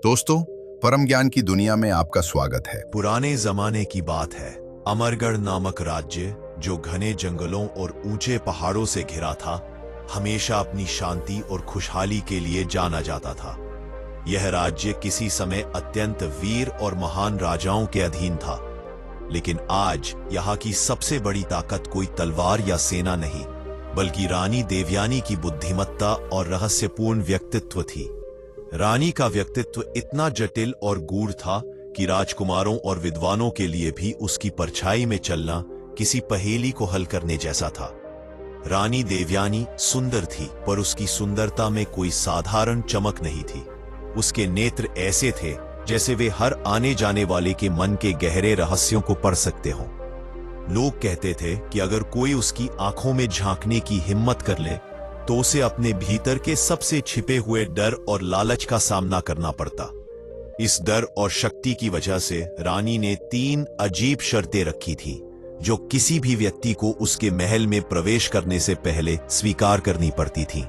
दोस्तों, परम ज्ञान की दुनिया में आपका स्वागत है। पुराने जमाने की बात है। अमरगढ़ नामक राज्य, जो घने जंगलों और ऊंचे पहाड़ों से घिरा था, हमेशा अपनी शांति और खुशहाली के लिए जाना जाता था। यह राज्य किसी समय अत्यंत वीर और महान राजाओं के अधीन था, लेकिन आज यहाँ की सबसे बड़ी ताकत कोई तलवार या सेना नहीं, बल्कि रानी देवयानी की बुद्धिमत्ता और रहस्यपूर्ण व्यक्तित्व थी। रानी का व्यक्तित्व इतना जटिल और गूढ़ था कि राजकुमारों और विद्वानों के लिए भी उसकी परछाई में चलना किसी पहेली को हल करने जैसा था। रानी देवयानी सुंदर थी, पर उसकी सुंदरता में कोई साधारण चमक नहीं थी। उसके नेत्र ऐसे थे जैसे वे हर आने जाने वाले के मन के गहरे रहस्यों को पढ़ सकते हों। लोग कहते थे कि अगर कोई उसकी आंखों में झांकने की हिम्मत कर ले तो उसे अपने भीतर के सबसे छिपे हुए डर और लालच का सामना करना पड़ता। इस डर और शक्ति की वजह से रानी ने 3 अजीब शर्तें रखी थी, जो किसी भी व्यक्ति को उसके महल में प्रवेश करने से पहले स्वीकार करनी पड़ती थी।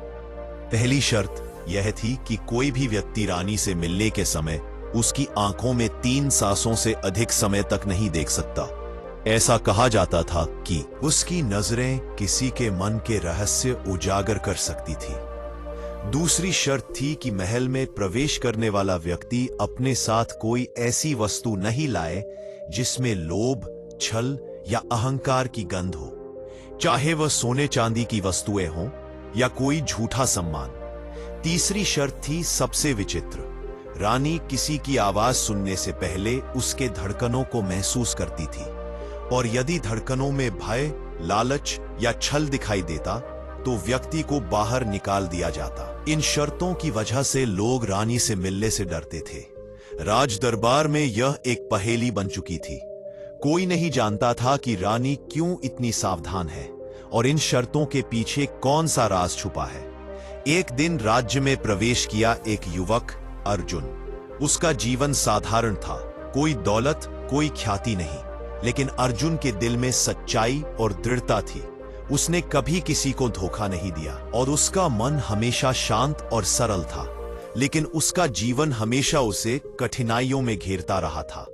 पहली शर्त यह थी कि कोई भी व्यक्ति रानी से मिलने के समय उसकी आंखों में 3 सांसों से अधिक समय तक नहीं देख सकता। ऐसा कहा जाता था कि उसकी नजरें किसी के मन के रहस्य उजागर कर सकती थी। दूसरी शर्त थी कि महल में प्रवेश करने वाला व्यक्ति अपने साथ कोई ऐसी वस्तु नहीं लाए जिसमें लोभ, छल या अहंकार की गंध हो, चाहे वह सोने चांदी की वस्तुएं हों या कोई झूठा सम्मान। तीसरी शर्त थी सबसे विचित्र। रानी किसी की आवाज सुनने से पहले उसके धड़कनों को महसूस करती थी, और यदि धड़कनों में भय, लालच या छल दिखाई देता तो व्यक्ति को बाहर निकाल दिया जाता। इन शर्तों की वजह से लोग रानी से मिलने से डरते थे। राज दरबार में यह एक पहेली बन चुकी थी। कोई नहीं जानता था कि रानी क्यों इतनी सावधान है और इन शर्तों के पीछे कौन सा राज छुपा है। एक दिन राज्य में प्रवेश किया एक युवक, अर्जुन। उसका जीवन साधारण था, कोई दौलत, कोई ख्याति नहीं, लेकिन अर्जुन के दिल में सच्चाई और दृढ़ता थी। उसने कभी किसी को धोखा नहीं दिया और उसका मन हमेशा शांत और सरल था, लेकिन उसका जीवन हमेशा उसे कठिनाइयों में घेरता रहा था।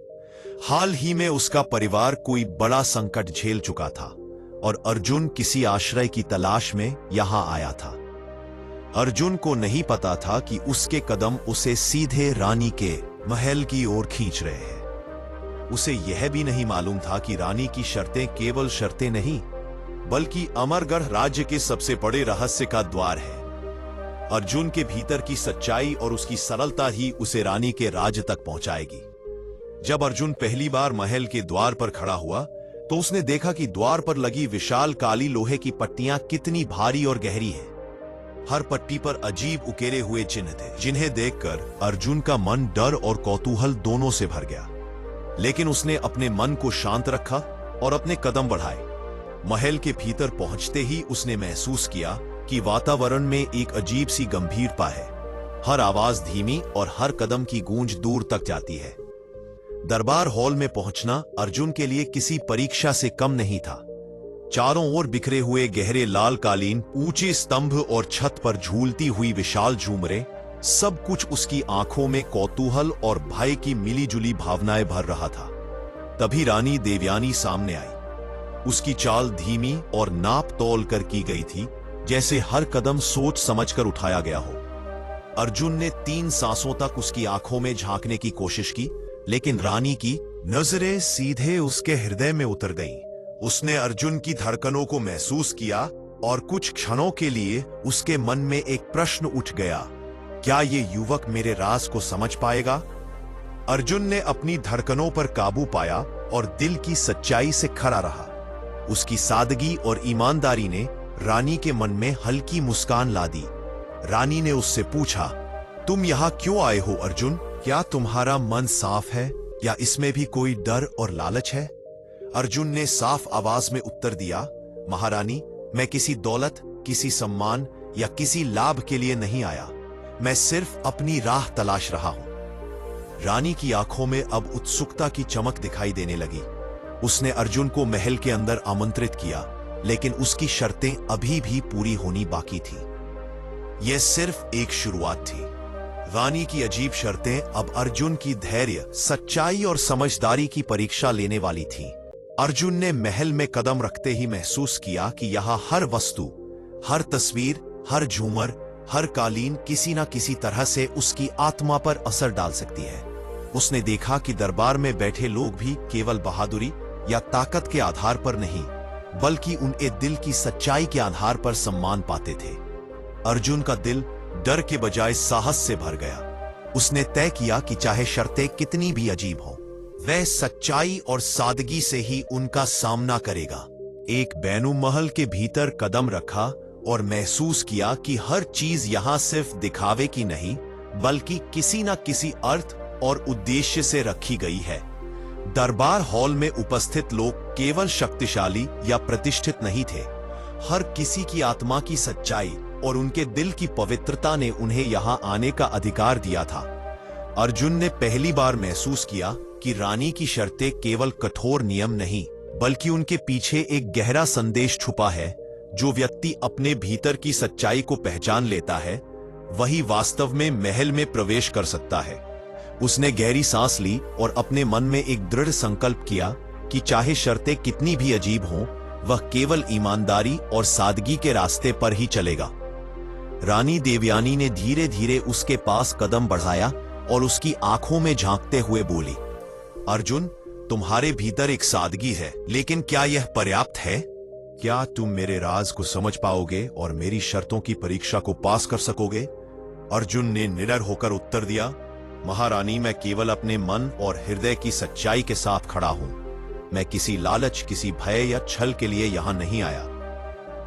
हाल ही में उसका परिवार कोई बड़ा संकट झेल चुका था और अर्जुन किसी आश्रय की तलाश में यहां आया था। अर्जुन को नहीं पता था कि उसके कदम उसे सीधे रानी के महल की ओर खींच रहे हैं। उसे यह भी नहीं मालूम था कि रानी की शर्तें केवल शर्तें नहीं, बल्कि अमरगढ़ राज्य के सबसे बड़े रहस्य का द्वार है। अर्जुन के भीतर की सच्चाई और उसकी सरलता ही उसे रानी के राज्य तक पहुंचाएगी। जब अर्जुन पहली बार महल के द्वार पर खड़ा हुआ तो उसने देखा कि द्वार पर लगी विशाल काली लोहे की पट्टियां कितनी भारी और गहरी हैं। हर पट्टी पर अजीब उकेरे हुए चिन्ह थे, जिन्हें देखकर अर्जुन का मन डर और कौतूहल दोनों से भर गया। लेकिन उसने अपने मन को शांत रखा और अपने कदम बढ़ाए। महल के भीतर पहुंचते ही उसने महसूस किया कि वातावरण में एक अजीब सी गंभीरता है। हर आवाज धीमी और हर कदम की गूंज दूर तक जाती है। दरबार हॉल में पहुंचना अर्जुन के लिए किसी परीक्षा से कम नहीं था। चारों ओर बिखरे हुए गहरे लाल कालीन, ऊंचे स्तंभ और छत पर झूलती हुई विशाल झूमरें, सब कुछ उसकी आंखों में कौतूहल और भय की मिलीजुली भावनाएं भर रहा था। तभी रानी देवयानी सामने आई। उसकी चाल धीमी और नाप तोल कर की गई थी, जैसे हर कदम सोच समझकर उठाया गया हो। अर्जुन ने 3 सांसों तक उसकी आंखों में झांकने की कोशिश की, लेकिन रानी की नजरें सीधे उसके हृदय में उतर गईं। उसने अर्जुन की धड़कनों को महसूस किया और कुछ क्षणों के लिए उसके मन में एक प्रश्न उठ गया, क्या ये युवक मेरे राज को समझ पाएगा? अर्जुन ने अपनी धड़कनों पर काबू पाया और दिल की सच्चाई से खड़ा रहा। उसकी सादगी और ईमानदारी ने रानी के मन में हल्की मुस्कान ला दी। रानी ने उससे पूछा, तुम यहाँ क्यों आए हो अर्जुन? क्या तुम्हारा मन साफ है या इसमें भी कोई डर और लालच है? अर्जुन ने साफ आवाज में उत्तर दिया, महारानी, मैं किसी दौलत, किसी सम्मान या किसी लाभ के लिए नहीं आया। मैं सिर्फ अपनी राह तलाश रहा हूं। रानी की आंखों में अब उत्सुकता की चमक दिखाई देने लगी। उसने अर्जुन को महल के अंदर आमंत्रित किया, लेकिन उसकी शर्तें अभी भी पूरी होनी बाकी थी। यह सिर्फ एक शुरुआत थी। रानी की अजीब शर्तें अब अर्जुन की धैर्य, सच्चाई और समझदारी की परीक्षा लेने वाली थीं। अर्जुन ने महल में कदम रखते ही महसूस किया कि यहाँ हर वस्तु, हर तस्वीर, हर झूमर, हर कालीन किसी न किसी तरह से उसकी आत्मा पर असर डाल सकती है। उसने देखा कि दरबार में बैठे लोग भी केवल बहादुरी या ताकत के आधार पर नहीं, बल्कि उनके दिल की सच्चाई के आधार पर सम्मान पाते थे। अर्जुन का दिल डर के बजाय साहस से भर गया। उसने तय किया कि चाहे शर्तें कितनी भी अजीब हों, वह सच्चाई और सादगी से ही उनका सामना करेगा। एक बैनु महल के भीतर कदम रखा और महसूस किया कि हर चीज यहां सिर्फ दिखावे की नहीं, बल्कि किसी न किसी अर्थ और उद्देश्य से रखी गई है। दरबार हॉल में उपस्थित लोग केवल शक्तिशाली या प्रतिष्ठित नहीं थे। हर किसी की आत्मा की सच्चाई और उनके दिल की पवित्रता ने उन्हें यहां आने का अधिकार दिया था। अर्जुन ने पहली बार महसूस किया कि रानी की शर्तें केवल कठोर नियम नहीं, बल्कि उनके पीछे एक गहरा संदेश छुपा है। जो व्यक्ति अपने भीतर की सच्चाई को पहचान लेता है, वही वास्तव में महल में प्रवेश कर सकता है। उसने गहरी सांस ली और अपने मन में एक दृढ़ संकल्प किया कि चाहे शर्तें कितनी भी अजीब हों, वह केवल ईमानदारी और सादगी के रास्ते पर ही चलेगा। रानी देवयानी ने धीरे धीरे उसके पास कदम बढ़ाया और उसकी आंखों में झांकते हुए बोली, अर्जुन, तुम्हारे भीतर एक सादगी है, लेकिन क्या यह पर्याप्त है? क्या तुम मेरे राज को समझ पाओगे और मेरी शर्तों की परीक्षा को पास कर सकोगे? अर्जुन ने निडर होकर उत्तर दिया, महारानी, मैं केवल अपने मन और हृदय की सच्चाई के साथ खड़ा हूं। मैं किसी लालच, किसी भय या छल के लिए यहां नहीं आया।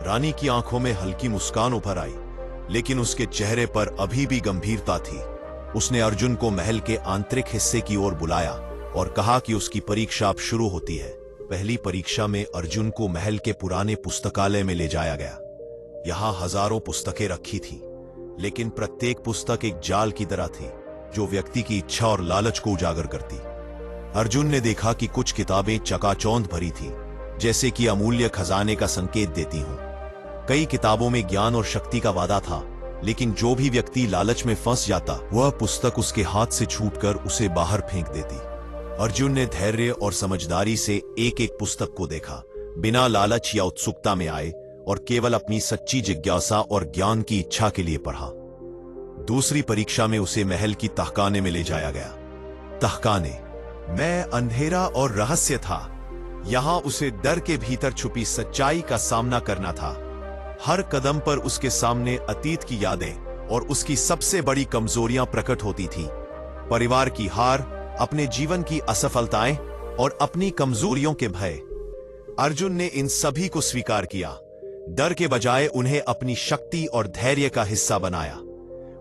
रानी की आंखों में हल्की मुस्कान उभर आई, लेकिन उसके चेहरे पर अभी भी गंभीरता थी। उसने अर्जुन को महल के आंतरिक हिस्से की ओर बुलाया और कहा कि उसकी परीक्षा अब शुरू होती है। पहली परीक्षा में अर्जुन को महल के पुराने पुस्तकालय में ले जाया गया। यहां हजारों पुस्तकें रखी थीं, लेकिन प्रत्येक पुस्तक एक जाल की तरह थी, जो व्यक्ति की इच्छा और लालच को उजागर करती। अर्जुन ने देखा कि कुछ किताबें चकाचौंध भरी थी, जैसे कि अमूल्य खजाने का संकेत देती हों। कई किताबों में ज्ञान और शक्ति का वादा था, लेकिन जो भी व्यक्ति लालच में फंस जाता, वह पुस्तक उसके हाथ से छूटकर उसे बाहर फेंक देती। अर्जुन ने धैर्य और समझदारी से एक एक पुस्तक को देखा, बिना लालच या उत्सुकता में आए, और केवल अपनी सच्ची जिज्ञासा और ज्ञान की इच्छा के लिए पढ़ा। दूसरी परीक्षा में उसे महल की तहखाने में ले जाया गया। तहखाने में अंधेरा और रहस्य था। यहां उसे डर के भीतर छुपी सच्चाई का सामना करना था। हर कदम पर उसके सामने अतीत की यादें और उसकी सबसे बड़ी कमजोरियां प्रकट होती थीं। परिवार की हार, अपने जीवन की असफलताएं और अपनी कमजोरियों के भय। अर्जुन ने इन सभी को स्वीकार किया, डर के बजाय उन्हें अपनी शक्ति और धैर्य का हिस्सा बनाया।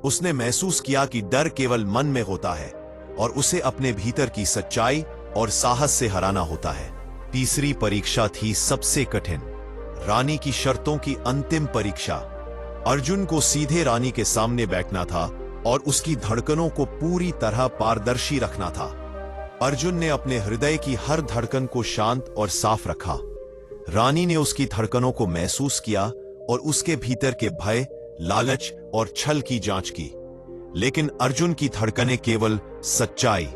उसने महसूस किया कि डर केवल मन में होता है और उसे अपने भीतर की सच्चाई और साहस से हराना होता है। तीसरी परीक्षा थी सबसे कठिन, रानी की शर्तों की अंतिम परीक्षा। अर्जुन को सीधे रानी के सामने बैठना था और उसकी धड़कनों को पूरी तरह पारदर्शी रखना था। अर्जुन ने अपने हृदय की हर धड़कन को शांत और साफ रखा। रानी ने उसकी धड़कनों को महसूस किया और उसके भीतर के भय, लालच और छल की जांच की। लेकिन अर्जुन की धड़कनें केवल सच्चाई,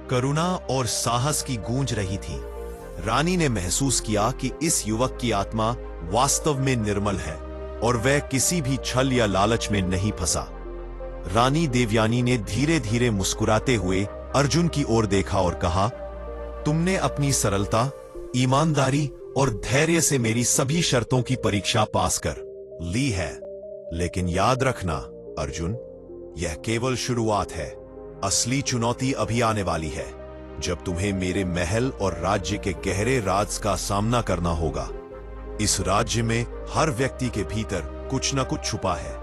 करुणा और साहस की गूंज रही थी। रानी ने महसूस किया कि इस युवक की आत्मा वास्तव में निर्मल है और वह किसी भी छल या लालच में नहीं फंसा। रानी देवयानी ने धीरे धीरे मुस्कुराते हुए अर्जुन की ओर देखा और कहा, तुमने अपनी सरलता, ईमानदारी और धैर्य से मेरी सभी शर्तों की परीक्षा पास कर ली है। लेकिन याद रखना अर्जुन, यह केवल शुरुआत है। असली चुनौती अभी आने वाली है, जब तुम्हें मेरे महल और राज्य के गहरे राज का सामना करना होगा। इस राज्य में हर व्यक्ति के भीतर कुछ न कुछ छुपा है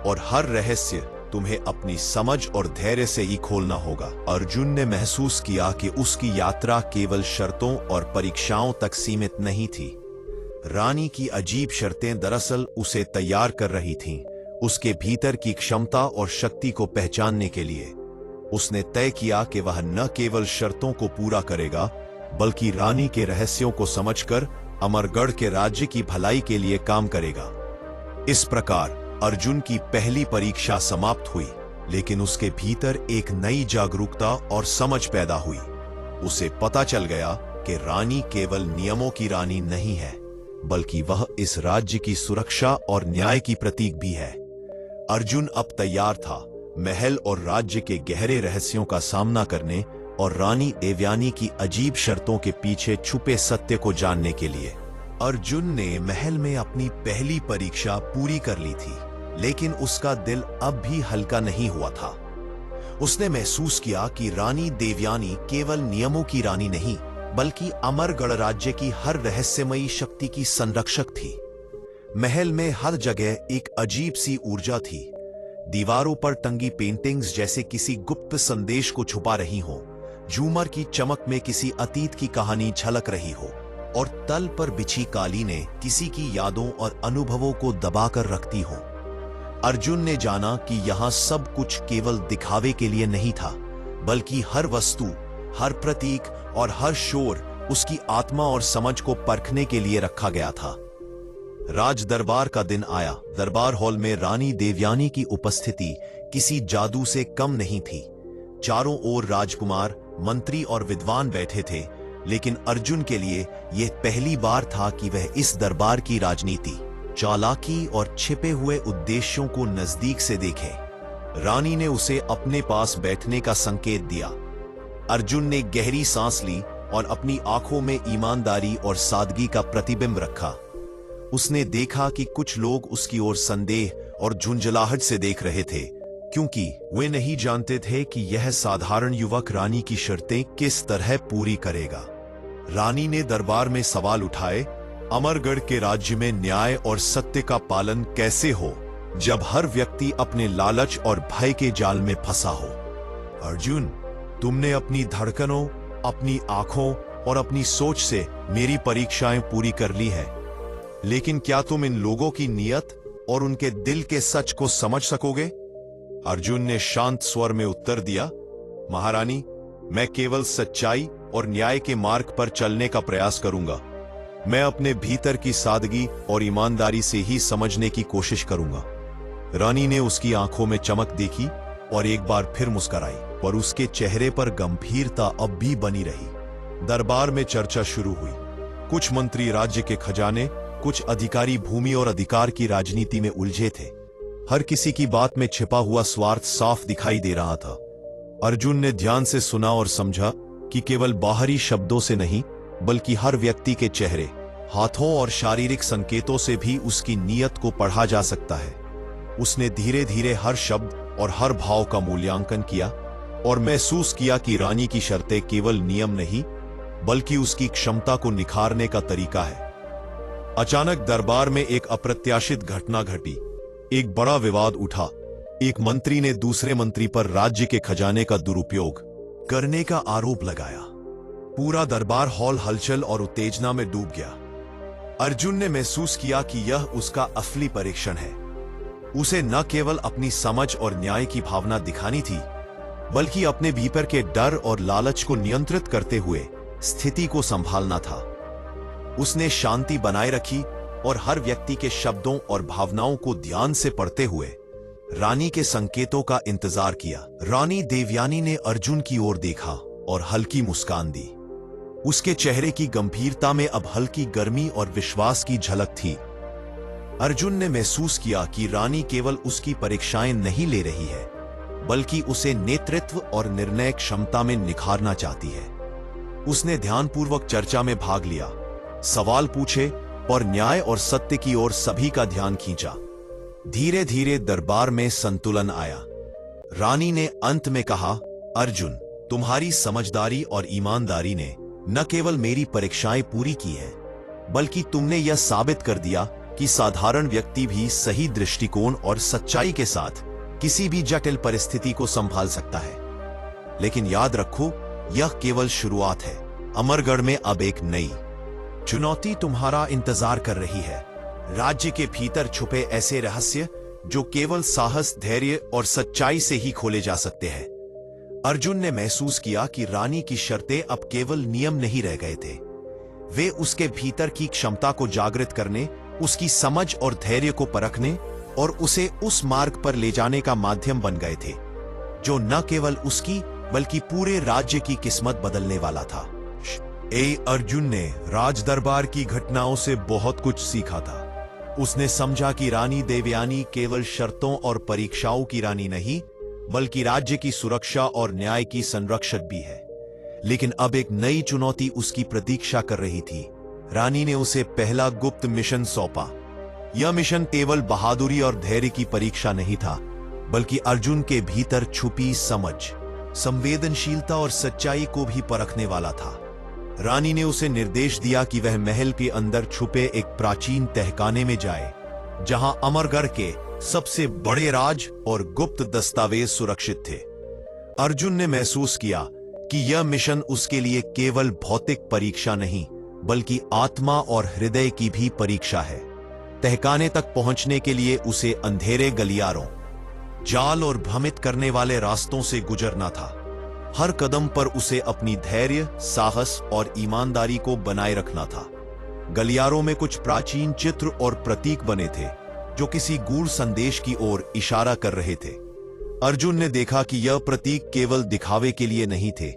और हर रहस्य तुम्हें अपनी समझ और धैर्य से ही खोलना होगा। अर्जुन ने महसूस किया कि उसकी यात्रा केवल शर्तों और परीक्षाओं तक सीमित नहीं थी। रानी की अजीब शर्तें दरअसल उसे तैयार कर रही थीं, उसके भीतर की क्षमता और शक्ति को पहचानने के लिए। उसने तय किया कि वह न केवल शर्तों को पूरा करेगा, बल्कि रानी के रहस्यों को समझकर अमरगढ़ के राज्य की भलाई के लिए काम करेगा। इस प्रकार अर्जुन की पहली परीक्षा समाप्त हुई, लेकिन उसके भीतर एक नई जागरूकता और समझ पैदा हुई। उसे पता चल गया कि रानी केवल नियमों की रानी नहीं है, बल्कि वह इस राज्य की सुरक्षा और न्याय की प्रतीक भी है। अर्जुन अब तैयार था महल और राज्य के गहरे रहस्यों का सामना करने और रानी देवयानी की अजीब शर्तों के पीछे छुपे सत्य को जानने के लिए। अर्जुन ने महल में अपनी पहली परीक्षा पूरी कर ली थी, लेकिन उसका दिल अब भी हल्का नहीं हुआ था। उसने महसूस किया कि रानी देवयानी केवल नियमों की रानी नहीं, बल्कि अमरगढ़ राज्य की हर रहस्यमयी शक्ति की संरक्षक थी। महल में हर जगह एक अजीब सी ऊर्जा थी। दीवारों पर टंगी पेंटिंग्स जैसे किसी गुप्त संदेश को छुपा रही हो, झूमर की चमक में किसी अतीत की कहानी झलक रही हो, और तल पर बिछी कालीनें किसी की यादों और अनुभवों को दबाकर रखती हो। अर्जुन ने जाना कि यहां सब कुछ केवल दिखावे के लिए नहीं था, बल्कि हर वस्तु, हर प्रतीक और हर शोर उसकी आत्मा और समझ को परखने के लिए रखा गया था। राज दरबार का दिन आया। दरबार हॉल में रानी देवयानी की उपस्थिति किसी जादू से कम नहीं थी। चारों ओर राजकुमार, मंत्री और विद्वान बैठे थे, लेकिन अर्जुन के लिए यह पहली बार था कि वह इस दरबार की राजनीति, चालाकी और छिपे हुए उद्देश्यों को नजदीक से देखे। रानी ने उसे अपने पास बैठने का संकेत दिया। अर्जुन ने गहरी सांस ली और अपनी आंखों में ईमानदारी और सादगी का प्रतिबिंब रखा। उसने देखा कि कुछ लोग उसकी ओर संदेह और झुंझलाहट से देख रहे थे, क्योंकि वे नहीं जानते थे कि यह साधारण युवक रानी की शर्तें किस तरह पूरी करेगा। रानी ने दरबार में सवाल उठाए, अमरगढ़ के राज्य में न्याय और सत्य का पालन कैसे हो जब हर व्यक्ति अपने लालच और भय के जाल में फंसा हो? अर्जुन, तुमने अपनी धड़कनों, अपनी आंखों और अपनी सोच से मेरी परीक्षाएं पूरी कर ली है, लेकिन क्या तुम इन लोगों की नीयत और उनके दिल के सच को समझ सकोगे? अर्जुन ने शांत स्वर में उत्तर दिया, महारानी, मैं केवल सच्चाई और न्याय के मार्ग पर चलने का प्रयास करूंगा। मैं अपने भीतर की सादगी और ईमानदारी से ही समझने की कोशिश करूंगा। रानी ने उसकी आंखों में चमक देखी और एक बार फिर मुस्कुराई, पर उसके चेहरे पर गंभीरता अब भी बनी रही। दरबार में चर्चा शुरू हुई। कुछ मंत्री राज्य के खजाने, कुछ अधिकारी भूमि और अधिकार की राजनीति में उलझे थे। हर किसी की बात में छिपा हुआ स्वार्थ साफ दिखाई दे रहा था। अर्जुन ने ध्यान से सुना और समझा कि केवल बाहरी शब्दों से नहीं, बल्कि हर व्यक्ति के चेहरे, हाथों और शारीरिक संकेतों से भी उसकी नीयत को पढ़ा जा सकता है। उसने धीरे धीरे हर शब्द और हर भाव का मूल्यांकन किया और महसूस किया कि रानी की शर्तें केवल नियम नहीं, बल्कि उसकी क्षमता को निखारने का तरीका है। अचानक दरबार में एक अप्रत्याशित घटना घटी। एक बड़ा विवाद उठा। एक मंत्री ने दूसरे मंत्री पर राज्य के खजाने का दुरुपयोग करने का आरोप लगाया। पूरा दरबार हॉल हलचल और उत्तेजना में डूब गया। अर्जुन ने महसूस किया कि यह उसका असली परीक्षण है। उसे न केवल अपनी समझ और न्याय की भावना दिखानी थी, बल्कि अपने भीतर के डर और लालच को नियंत्रित करते हुए स्थिति को संभालना था। उसने शांति बनाए रखी और हर व्यक्ति के शब्दों और भावनाओं को ध्यान से पढ़ते हुए रानी के संकेतों का इंतजार किया। रानी देवयानी ने अर्जुन की ओर देखा और हल्की मुस्कान दी। उसके चेहरे की गंभीरता में अब हल्की गर्मी और विश्वास की झलक थी। अर्जुन ने महसूस किया कि रानी केवल उसकी परीक्षाएं नहीं ले रही है, बल्कि उसे नेतृत्व और निर्णय क्षमता में निखारना चाहती है। उसने ध्यानपूर्वक चर्चा में भाग लिया, सवाल पूछे और न्याय और सत्य की ओर सभी का ध्यान खींचा। धीरे धीरे दरबार में संतुलन आया। रानी ने अंत में कहा, अर्जुन, तुम्हारी समझदारी और ईमानदारी ने न केवल मेरी परीक्षाएं पूरी की है, बल्कि तुमने यह साबित कर दिया कि साधारण व्यक्ति भी सही दृष्टिकोण और सच्चाई के साथ किसी भी जटिल परिस्थिति को संभाल सकता है। लेकिन याद रखो, यह केवल शुरुआत है। अमरगढ़ में अब एक नई चुनौती तुम्हारा इंतजार कर रही है। राज्य के भीतर छुपे ऐसे रहस्य जो केवल साहस, धैर्य और सच्चाई से ही खोले जा सकते हैं। अर्जुन ने महसूस किया कि रानी की शर्तें अब केवल नियम नहीं रह गए थे। वे उसके भीतर की क्षमता को जागृत करने, उसकी समझ और धैर्य को परखने और उसे उस मार्ग पर ले जाने का माध्यम बन गए थे जो न केवल उसकी बल्कि पूरे राज्य की किस्मत बदलने वाला था। अर्जुन ने राज दरबार की घटनाओं से बहुत कुछ सीखा था। उसने समझा कि रानी देवयानी केवल शर्तों और परीक्षाओं की रानी नहीं, बल्कि राज्य की सुरक्षा और न्याय की संरक्षक भी है। लेकिन अब एक नई चुनौती उसकी प्रतीक्षा कर रही थी। रानी ने उसे पहला गुप्त मिशन सौंपा। यह मिशन केवल बहादुरी और धैर्य की परीक्षा नहीं था, बल्कि अर्जुन के भीतर छुपी समझ, संवेदनशीलता और सच्चाई को भी परखने वाला था। रानी ने उसे निर्देश दिया कि वह महल के अंदर छुपे एक प्राचीन तहखाने में जाए, जहां अमरगढ़ के सबसे बड़े राज और गुप्त दस्तावेज सुरक्षित थे। अर्जुन ने महसूस किया कि यह मिशन उसके लिए केवल भौतिक परीक्षा नहीं, बल्कि आत्मा और हृदय की भी परीक्षा है। तहखाने तक पहुंचने के लिए उसे अंधेरे गलियारों, जाल और भ्रमित करने वाले रास्तों से गुजरना था। हर कदम पर उसे अपनी धैर्य, साहस और ईमानदारी को बनाए रखना था। गलियारों में कुछ प्राचीन चित्र और प्रतीक बने थे, जो किसी गूढ़ संदेश की ओर इशारा कर रहे थे। अर्जुन ने देखा कि यह प्रतीक केवल दिखावे के लिए नहीं थे,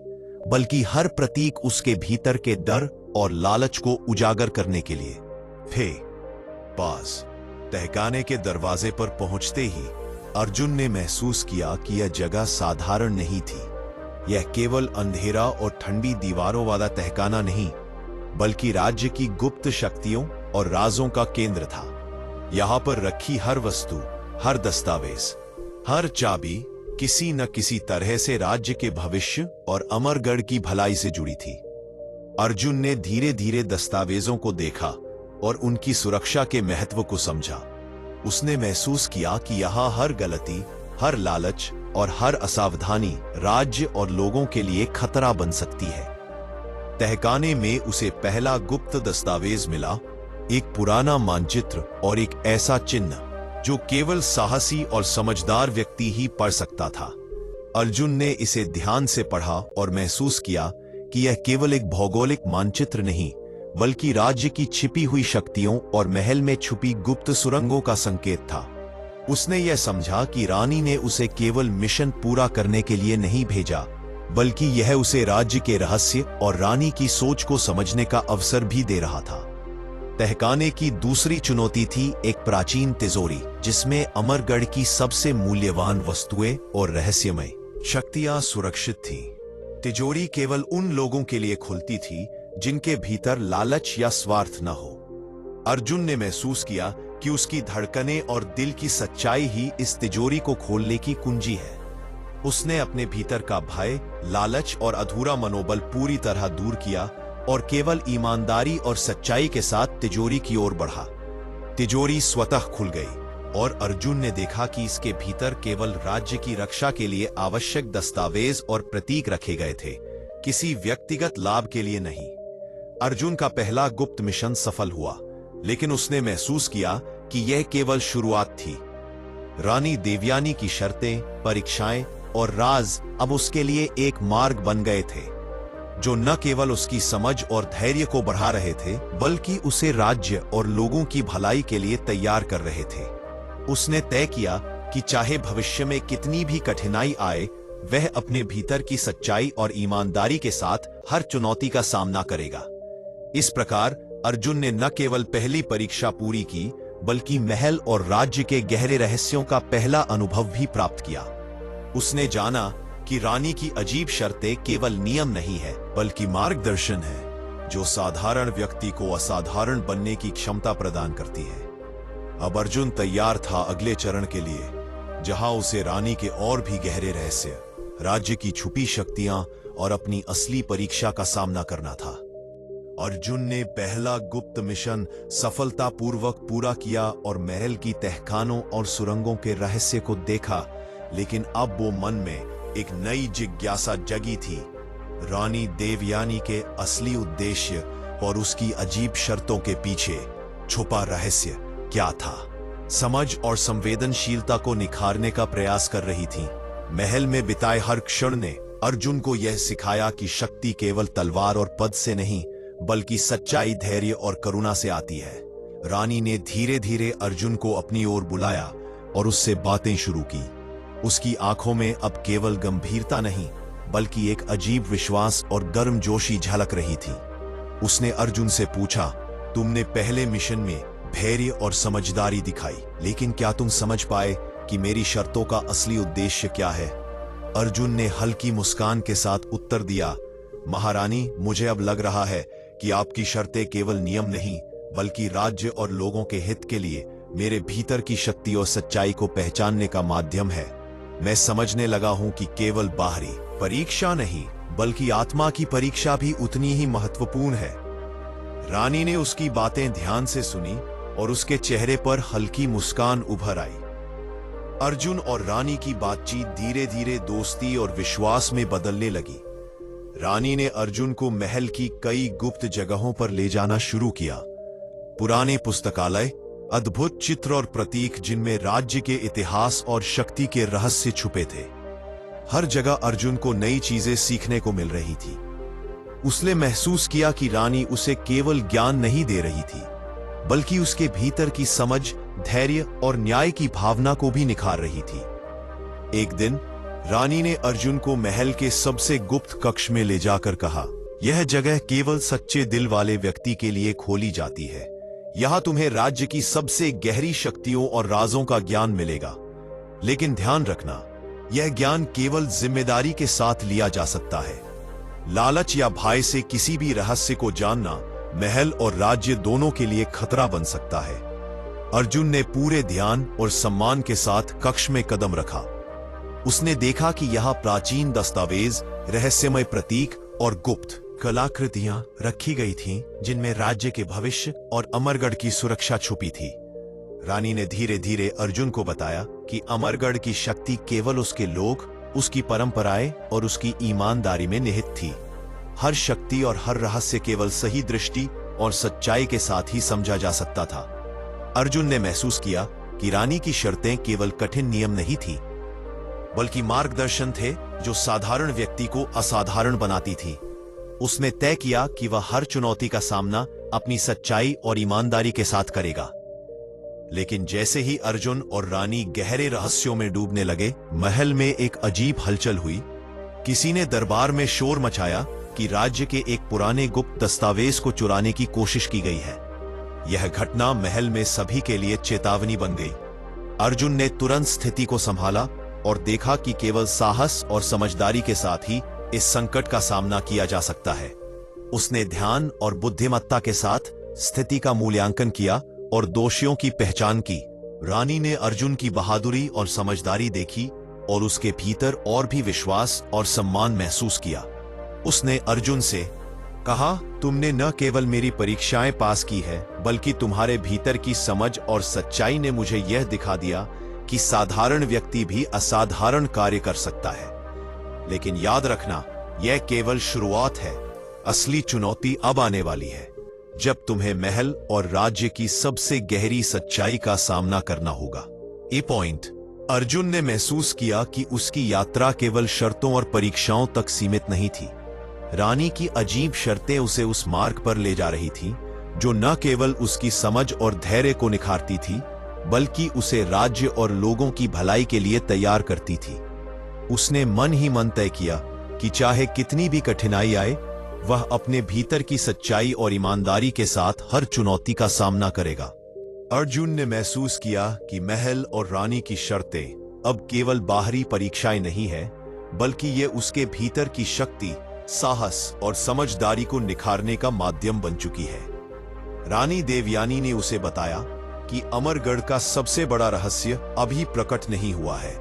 बल्कि हर प्रतीक उसके भीतर के डर और लालच को उजागर करने के लिए थे। पास तहखाने के दरवाजे पर पहुंचते ही अर्जुन ने महसूस किया कि यह जगह साधारण नहीं थी। यह केवल अंधेरा और ठंडी दीवारों वाला तहखाना नहीं, बल्कि राज्य की गुप्त शक्तियों और राजों का केंद्र था। यहां पर रखी हर वस्तु, हर दस्तावेज, हर चाबी किसी न किसी तरह से राज्य के भविष्य और अमरगढ़ की भलाई से जुड़ी थी। अर्जुन ने धीरे धीरे दस्तावेजों को देखा और उनकी सुरक्षा के महत्व को समझा। उसने महसूस किया कि यहां हर गलती, हर लालच और हर असावधानी राज्य और लोगों के लिए खतरा बन सकती है। तहखाने में उसे पहला गुप्त दस्तावेज मिला, एक पुराना मानचित्र और एक ऐसा चिन्ह जो केवल साहसी और समझदार व्यक्ति ही पढ़ सकता था। अर्जुन ने इसे ध्यान से पढ़ा और महसूस किया कि यह केवल एक भौगोलिक मानचित्र नहीं, बल्कि राज्य की छिपी हुई शक्तियों और महल में छुपी गुप्त सुरंगों का संकेत था। उसने यह समझा कि रानी ने उसे केवल मिशन पूरा करने के लिए नहीं भेजा, बल्कि यह उसे राज्य के रहस्य और रानी की सोच को समझने का अवसर भी दे रहा था। तहखाने की दूसरी चुनौती थी एक प्राचीन तिजोरी, जिसमें अमरगढ़ की सबसे मूल्यवान वस्तुएं और रहस्यमय शक्तियां सुरक्षित थीं। तिजोरी केवल उन लोगों के लिए खुलती थी जिनके भीतर लालच या स्वार्थ न हो। अर्जुन ने महसूस किया कि उसकी धड़कनें और दिल की सच्चाई ही इस तिजोरी को खोलने की कुंजी है। उसने अपने भीतर का भय, लालच और अधूरा मनोबल पूरी तरह दूर किया और केवल ईमानदारी और सच्चाई के साथ तिजोरी की ओर बढ़ा। तिजोरी स्वतः खुल गई और अर्जुन ने देखा कि इसके भीतर केवल राज्य की रक्षा के लिए आवश्यक दस्तावेज और प्रतीक रखे गए थे, किसी व्यक्तिगत लाभ के लिए नहीं। अर्जुन का पहला गुप्त मिशन सफल हुआ, लेकिन उसने महसूस किया कि यह केवल शुरुआत थी। रानी देवयानी की शर्तें, परीक्षाएं और राज अब उसके लिए एक मार्ग बन गए थे, जो न केवल उसकी समझ और धैर्य को बढ़ा रहे थे, बल्कि उसे राज्य और लोगों की भलाई के लिए तैयार कर रहे थे। उसने तय किया कि चाहे भविष्य में कितनी भी कठिनाई आए, वह अपने भीतर की सच्चाई और ईमानदारी के साथ हर चुनौती का सामना करेगा। इस प्रकार अर्जुन ने न केवल पहली परीक्षा पूरी की, बल्कि महल और राज्य के गहरे रहस्यों का पहला अनुभव भी प्राप्त किया। उसने जाना कि रानी की अजीब शर्तें केवल नियम नहीं है, बल्कि मार्गदर्शन है, जो साधारण व्यक्ति को असाधारण बनने की क्षमता प्रदान करती है। अब अर्जुन तैयार था अगले चरण के लिए, जहां उसे रानी के और भी गहरे रहस्य, राज्य की छुपी शक्तियां और अपनी असली परीक्षा का सामना करना था। अर्जुन ने पहला गुप्त मिशन सफलतापूर्वक पूरा किया और महल की तहखानों और सुरंगों के रहस्य को देखा, लेकिन अब वो मन में एक नई जिज्ञासा जगी थी। रानी देवयानी के असली उद्देश्य और उसकी अजीब शर्तों के पीछे छुपा रहस्य क्या था? समझ और संवेदनशीलता को निखारने का प्रयास कर रही थी। महल में बिताए हर क्षण ने अर्जुन को यह सिखाया कि शक्ति केवल तलवार और पद से नहीं, बल्कि सच्चाई, धैर्य और करुणा से आती है। रानी ने धीरे धीरे अर्जुन को अपनी ओर बुलाया और उससे बातें शुरू की। उसकी आंखों में अब केवल गंभीरता नहीं बल्कि एक अजीब विश्वास और गर्मजोशी झलक रही थी। उसने अर्जुन से पूछा, तुमने पहले मिशन में धैर्य और समझदारी दिखाई, लेकिन क्या तुम समझ पाए कि मेरी शर्तों का असली उद्देश्य क्या है? अर्जुन ने हल्की मुस्कान के साथ उत्तर दिया, महारानी, मुझे अब लग रहा है कि आपकी शर्तें केवल नियम नहीं बल्कि राज्य और लोगों के हित के लिए मेरे भीतर की शक्ति और सच्चाई को पहचानने का माध्यम है। मैं समझने लगा हूं कि केवल बाहरी परीक्षा नहीं बल्कि आत्मा की परीक्षा भी उतनी ही महत्वपूर्ण है। रानी ने उसकी बातें ध्यान से सुनी और उसके चेहरे पर हल्की मुस्कान उभर आई। अर्जुन और रानी की बातचीत धीरे धीरे दोस्ती और विश्वास में बदलने लगी। रानी ने अर्जुन को महल की कई गुप्त जगहों पर ले जाना शुरू किया। पुराने पुस्तकालय, अद्भुत चित्र और प्रतीक जिनमें राज्य के इतिहास और शक्ति के रहस्य छुपे थे। हर जगह अर्जुन को नई चीजें सीखने को मिल रही थी। उसने महसूस किया कि रानी उसे केवल ज्ञान नहीं दे रही थी बल्कि उसके भीतर की समझ, धैर्य और न्याय की भावना को भी निखार रही थी। एक दिन रानी ने अर्जुन को महल के सबसे गुप्त कक्ष में ले जाकर कहा, यह जगह केवल सच्चे दिल वाले व्यक्ति के लिए खोली जाती है। यहां तुम्हें राज्य की सबसे गहरी शक्तियों और राजों का ज्ञान मिलेगा, लेकिन ध्यान रखना, यह ज्ञान केवल जिम्मेदारी के साथ लिया जा सकता है। लालच या भय से किसी भी रहस्य को जानना महल और राज्य दोनों के लिए खतरा बन सकता है। अर्जुन ने पूरे ध्यान और सम्मान के साथ कक्ष में कदम रखा। उसने देखा कि यहाँ प्राचीन दस्तावेज, रहस्यमय प्रतीक और गुप्त कलाकृतियां रखी गई थीं, जिनमें राज्य के भविष्य और अमरगढ़ की सुरक्षा छुपी थी। रानी ने धीरे धीरे अर्जुन को बताया कि अमरगढ़ की शक्ति केवल उसके लोग, उसकी परंपराएं और उसकी ईमानदारी में निहित थी। हर शक्ति और हर रहस्य केवल सही दृष्टि और सच्चाई के साथ ही समझा जा सकता था। अर्जुन ने महसूस किया कि रानी की शर्तें केवल कठिन नियम नहीं थी बल्कि मार्गदर्शन थे जो साधारण व्यक्ति को असाधारण बनाती थी। उसने तय किया कि वह हर चुनौती का सामना अपनी सच्चाई और ईमानदारी के साथ करेगा। लेकिन जैसे ही अर्जुन और रानी गहरे रहस्यों में डूबने लगे, महल में एक अजीब हलचल हुई। किसी ने दरबार में शोर मचाया कि राज्य के एक पुराने गुप्त दस्तावेज को चुराने की कोशिश की गई है। यह घटना महल में सभी के लिए चेतावनी बन गई। अर्जुन ने तुरंत स्थिति को संभाला और देखा कि केवल साहस और समझदारी के साथ ही इस संकट का सामना किया जा सकता है। उसने ध्यान और बुद्धिमत्ता के साथ स्थिति का मूल्यांकन किया और दोषियों की पहचान की। रानी ने अर्जुन की बहादुरी और समझदारी देखी और उसके भीतर और भी विश्वास और सम्मान महसूस किया। उसने अर्जुन से कहा, तुमने न केवल मेरी परीक्षाएं पास की है बल्कि तुम्हारे भीतर की समझ और सच्चाई ने मुझे यह दिखा दिया कि साधारण व्यक्ति भी असाधारण कार्य कर सकता है। लेकिन याद रखना, यह केवल शुरुआत है। असली चुनौती अब आने वाली है, जब तुम्हें महल और राज्य की सबसे गहरी सच्चाई का सामना करना होगा। ए पॉइंट अर्जुन ने महसूस किया कि उसकी यात्रा केवल शर्तों और परीक्षाओं तक सीमित नहीं थी। रानी की अजीब शर्तें उसे उस मार्ग पर ले जा रही थी जो न केवल उसकी समझ और धैर्य को निखारती थी बल्कि उसे राज्य और लोगों की भलाई के लिए तैयार करती थी। उसने मन ही मन तय किया कि चाहे कितनी भी कठिनाई आए, वह अपने भीतर की सच्चाई और ईमानदारी के साथ हर चुनौती का सामना करेगा। अर्जुन ने महसूस किया कि महल और रानी की शर्तें अब केवल बाहरी परीक्षाएं नहीं है बल्कि ये उसके भीतर की शक्ति, साहस और समझदारी को निखारने का माध्यम बन चुकी है। रानी देवयानी ने उसे बताया कि अमरगढ़ का सबसे बड़ा रहस्य अभी प्रकट नहीं हुआ है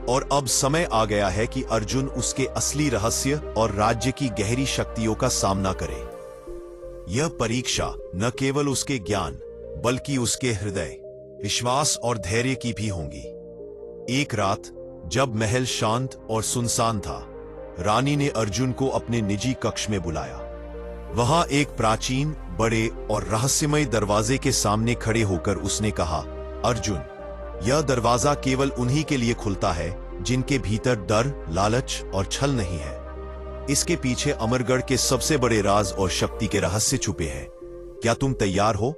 और अब समय आ गया है कि अर्जुन उसके असली रहस्य और राज्य की गहरी शक्तियों का सामना करे। यह परीक्षा न केवल उसके ज्ञान बल्कि उसके हृदय, विश्वास और धैर्य की भी होंगी। एक रात जब महल शांत और सुनसान था, रानी ने अर्जुन को अपने निजी कक्ष में बुलाया। वहां एक प्राचीन, बड़े और रहस्यमय दरवाजे के सामने खड़े होकर उसने कहा, अर्जुन, यह दरवाजा केवल उन्हीं के लिए खुलता है जिनके भीतर डर, लालच और छल नहीं है। इसके पीछे अमरगढ़ के सबसे बड़े राज और शक्ति के रहस्य छुपे हैं। क्या तुम तैयार हो?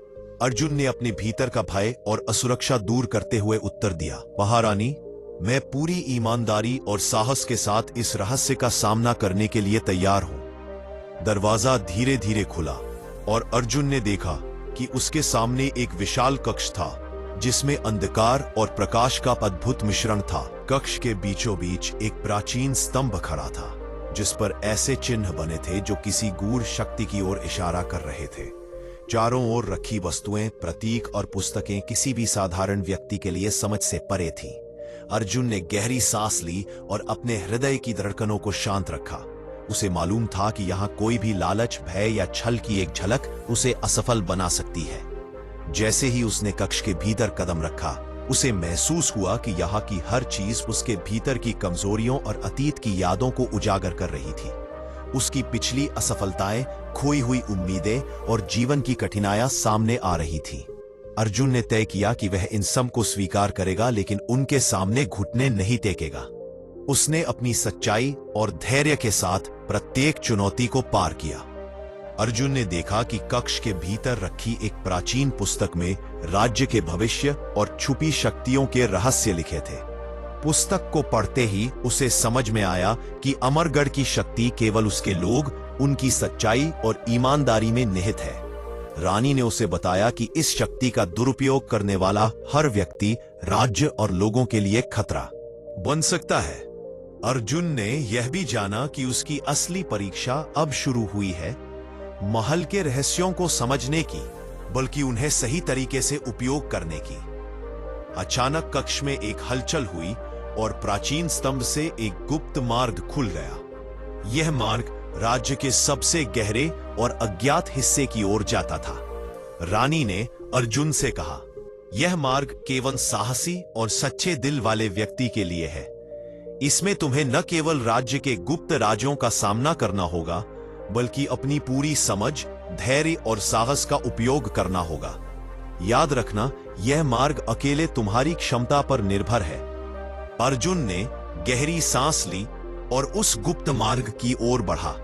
अर्जुन ने अपने भीतर का भय और असुरक्षा दूर करते हुए उत्तर दिया, महारानी, मैं पूरी ईमानदारी और साहस के साथ इस रहस्य का सामना करने के लिए तैयार हूं। दरवाजा धीरे धीरे खुला और अर्जुन ने देखा कि उसके सामने एक विशाल कक्ष था जिसमें अंधकार और प्रकाश का अद्भुत मिश्रण था। कक्ष के बीचों बीच एक प्राचीन स्तंभ खड़ा था जिस पर ऐसे चिन्ह बने थे जो किसी गूढ़ शक्ति की ओर इशारा कर रहे थे। चारों ओर रखी वस्तुएं, प्रतीक और पुस्तकें किसी भी साधारण व्यक्ति के लिए समझ से परे थीं। अर्जुन ने गहरी सांस ली और अपने हृदय की धड़कनों को शांत रखा। उसे मालूम था कि यहाँ कोई भी लालच, भय या छल की एक झलक उसे असफल बना सकती है। जैसे ही उसने कक्ष के भीतर कदम रखा, उसे महसूस हुआ कि यहाँ की हर चीज उसके भीतर की कमजोरियों और अतीत की यादों को उजागर कर रही थी। उसकी पिछली असफलताएं, खोई हुई उम्मीदें और जीवन की कठिनाइयां सामने आ रही थी। अर्जुन ने तय किया कि वह इन सब को स्वीकार करेगा, लेकिन उनके सामने घुटने नहीं टेकेगा। उसने अपनी सच्चाई और धैर्य के साथ प्रत्येक चुनौती को पार किया। अर्जुन ने देखा कि कक्ष के भीतर रखी एक प्राचीन पुस्तक में राज्य के भविष्य और छुपी शक्तियों के रहस्य लिखे थे। पुस्तक को पढ़ते ही उसे समझ में आया कि अमरगढ़ की शक्ति केवल उसके लोग, उनकी सच्चाई और ईमानदारी में निहित है। रानी ने उसे बताया कि इस शक्ति का दुरुपयोग करने वाला हर व्यक्ति राज्य और लोगों के लिए खतरा बन सकता है। अर्जुन ने यह भी जाना कि उसकी असली परीक्षा अब शुरू हुई है, महल के रहस्यों को समझने की, बल्कि उन्हें सही तरीके से उपयोग करने की। अचानक कक्ष में एक हलचल हुई और प्राचीन स्तंभ से एक गुप्त मार्ग खुल गया। यह मार्ग राज्य के सबसे गहरे और अज्ञात हिस्से की ओर जाता था। रानी ने अर्जुन से कहा, यह मार्ग केवल साहसी और सच्चे दिल वाले व्यक्ति के लिए है। इसमें तुम्हें न केवल राज्य के गुप्त राजों का सामना करना होगा, बल्कि अपनी पूरी समझ, धैर्य और साहस का उपयोग करना होगा। याद रखना, यह मार्ग अकेले तुम्हारी क्षमता पर निर्भर है। अर्जुन ने गहरी सांस ली और उस गुप्त मार्ग की ओर बढ़ा।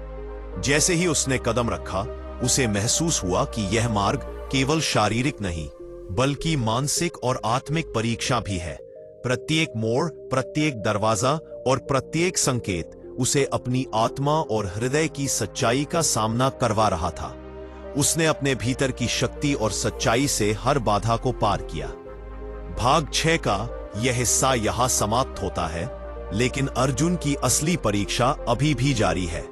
जैसे ही उसने कदम रखा, उसे महसूस हुआ कि यह मार्ग केवल शारीरिक नहीं, बल्कि मानसिक और आत्मिक परीक्षा भी है। प्रत्येक मोड़, प्रत्येक दरवाजा और प्रत्येक संकेत उसे अपनी आत्मा और हृदय की सच्चाई का सामना करवा रहा था। उसने अपने भीतर की शक्ति और सच्चाई से हर बाधा को पार किया। भाग 6 का यह हिस्सा यहां समाप्त होता है, लेकिन अर्जुन की असली परीक्षा अभी भी जारी है।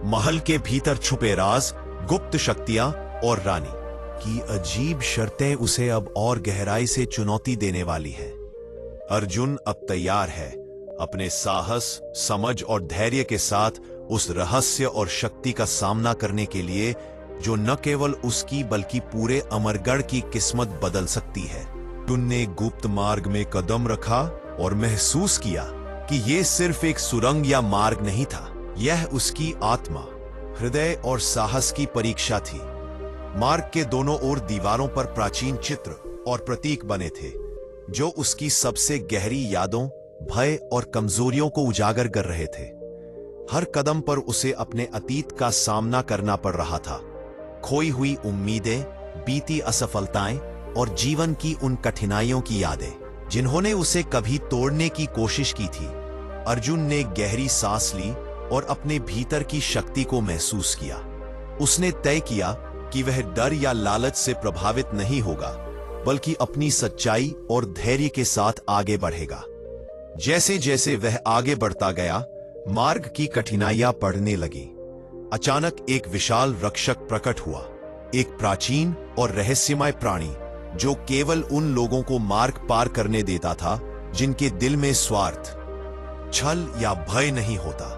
महल के भीतर छुपे राज, गुप्त शक्तियां और रानी की अजीब शर्तें उसे अब और गहराई से चुनौती देने वाली है। अर्जुन अब तैयार है, अपने साहस, समझ और धैर्य के साथ उस रहस्य और शक्ति का सामना करने के लिए जो न केवल उसकी बल्कि पूरे अमरगढ़ की किस्मत बदल सकती है। अर्जुन ने गुप्त मार्ग में कदम रखा और महसूस किया कि यह सिर्फ एक सुरंग या मार्ग नहीं था, यह उसकी आत्मा, हृदय और साहस की परीक्षा थी। मार्ग के दोनों ओर दीवारों पर प्राचीन चित्र और प्रतीक बने थे जो उसकी सबसे गहरी यादों, भय और कमजोरियों को उजागर कर रहे थे। हर कदम पर उसे अपने अतीत का सामना करना पड़ रहा था। खोई हुई उम्मीदें, बीती असफलताएं और जीवन की उन कठिनाइयों की यादें जिन्होंने उसे कभी तोड़ने की कोशिश की थी। अर्जुन ने गहरी सांस ली और अपने भीतर की शक्ति को महसूस किया। उसने तय किया कि वह डर या लालच से प्रभावित नहीं होगा, बल्कि अपनी सच्चाई और धैर्य के साथ आगे बढ़ेगा। जैसे जैसे वह आगे बढ़ता गया, मार्ग की कठिनाइयां बढ़ने लगी। अचानक एक विशाल रक्षक प्रकट हुआ, एक प्राचीन और रहस्यमय प्राणी जो केवल उन लोगों को मार्ग पार करने देता था जिनके दिल में स्वार्थ, छल या भय नहीं होता।